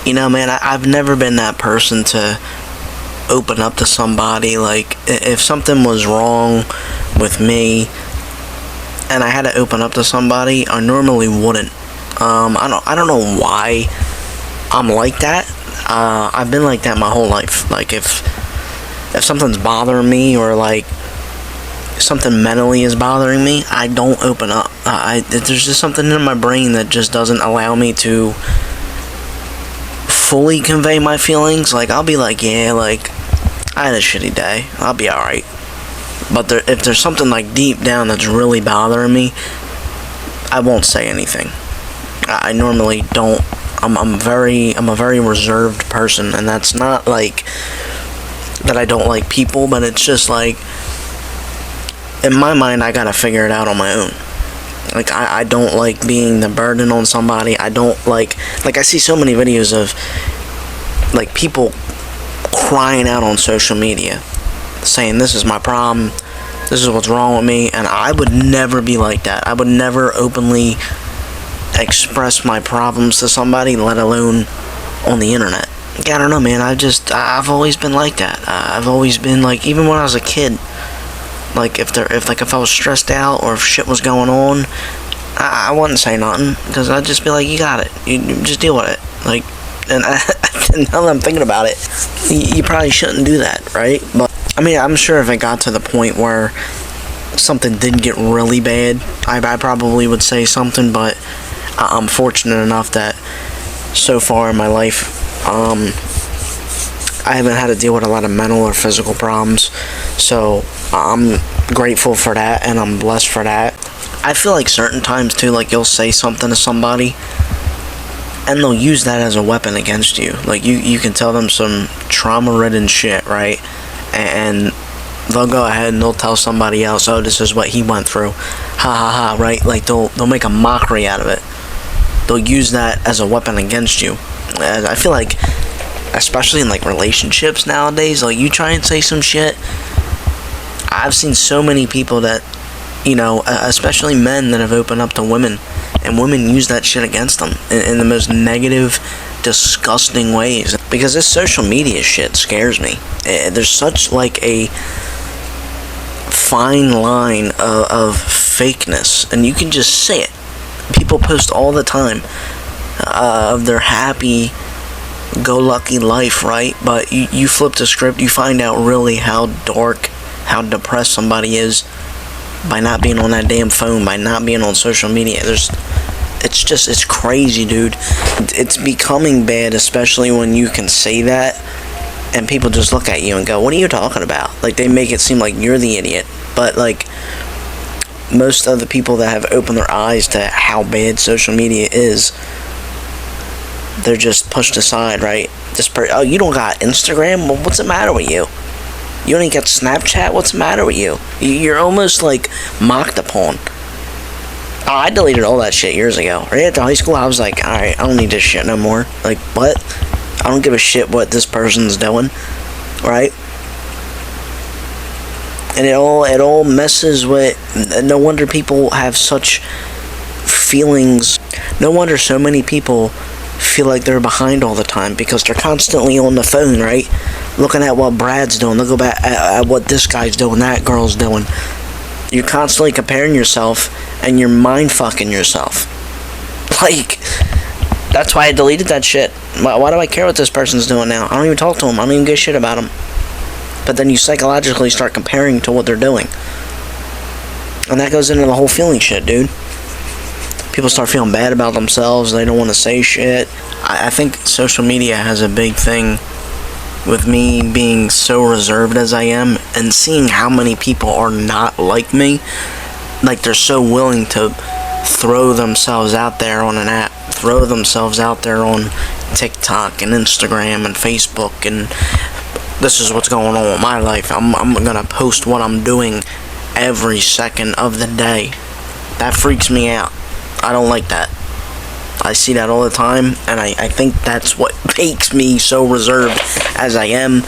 Man, I've never been that person to open up to somebody. Like, if something was wrong with me and I had to open up to somebody, I normally wouldn't. I don't know why I'm like that. I've been like that my whole life. Like, if something's bothering me, or like something mentally is bothering me, I don't open up. There's just something in my brain that just doesn't allow me to fully convey my feelings. Like, I'll be like, yeah, like, I had a shitty day, I'll be alright. But if there's something like deep down that's really bothering me, I won't say anything. I normally don't. I'm a very reserved person, and that's not like that I don't like people, but it's just like, in my mind, I gotta figure it out on my own. Like, I don't like being the burden on somebody. I don't like I see so many videos of, like, people crying out on social media, saying, this is my problem, this is what's wrong with me, and I would never be like that. I would never openly express my problems to somebody, let alone on the internet. Like, I don't know, man, I've always been like that. I've always been, like, even when I was a kid, like, if I was stressed out, or if shit was going on, I wouldn't say nothing, because I'd just be like, you got it, you just deal with it. Like, and now that I'm thinking about it, you probably shouldn't do that, right? But I mean, I'm sure if it got to the point where something did get really bad, I probably would say something. But I'm fortunate enough that so far in my life, I haven't had to deal with a lot of mental or physical problems, so I'm grateful for that, and I'm blessed for that. I feel like certain times too, like, you'll say something to somebody, and they'll use that as a weapon against you. Like, you can tell them some trauma-ridden shit, right? And they'll go ahead and they'll tell somebody else, oh, this is what he went through. Ha ha ha, right? Like, they'll make a mockery out of it. They'll use that as a weapon against you. And I feel like, especially in, like, relationships nowadays, like, you try and say some shit. I've seen so many people that, especially men that have opened up to women, and women use that shit against them in the most negative, disgusting ways. Because this social media shit scares me. There's such, like, a fine line of fakeness, and you can just see it. People post all the time of their happy-go-lucky life, right? But you flip the script, you find out really how dark, how depressed somebody is by not being on that damn phone, by not being on social media. It's crazy, dude. It's becoming bad, especially when you can say that, and people just look at you and go, what are you talking about? Like, they make it seem like you're the idiot. But, like, most of the people that have opened their eyes to how bad social media is, they're just pushed aside, right? Oh, you don't got Instagram? Well, what's the matter with you? You don't even got Snapchat? What's the matter with you? You're almost, like, mocked upon. Oh, I deleted all that shit years ago. Right after high school, I was like, alright, I don't need this shit no more. Like, what? I don't give a shit what this person's doing. Right? And it all messes with... No wonder people have such feelings. No wonder so many people feel like they're behind all the time, because they're constantly on the phone, right? Looking at what Brad's doing. They'll go back at what this guy's doing, that girl's doing. You're constantly comparing yourself, and you're mind-fucking yourself. Like, that's why I deleted that shit. Why do I care what this person's doing now? I don't even talk to them. I don't even give a shit about them. But then you psychologically start comparing to what they're doing. And that goes into the whole feeling shit, dude. People start feeling bad about themselves. They don't want to say shit. I think social media has a big thing with me being so reserved as I am, and seeing how many people are not like me. Like, they're so willing to throw themselves out there on an app, throw themselves out there on TikTok and Instagram and Facebook, and this is what's going on with my life. I'm gonna post what I'm doing every second of the day. That freaks me out. I don't like that. I see that all the time, and I think that's what makes me so reserved as I am,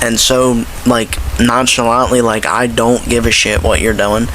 and so, like, nonchalantly, like, I don't give a shit what you're doing.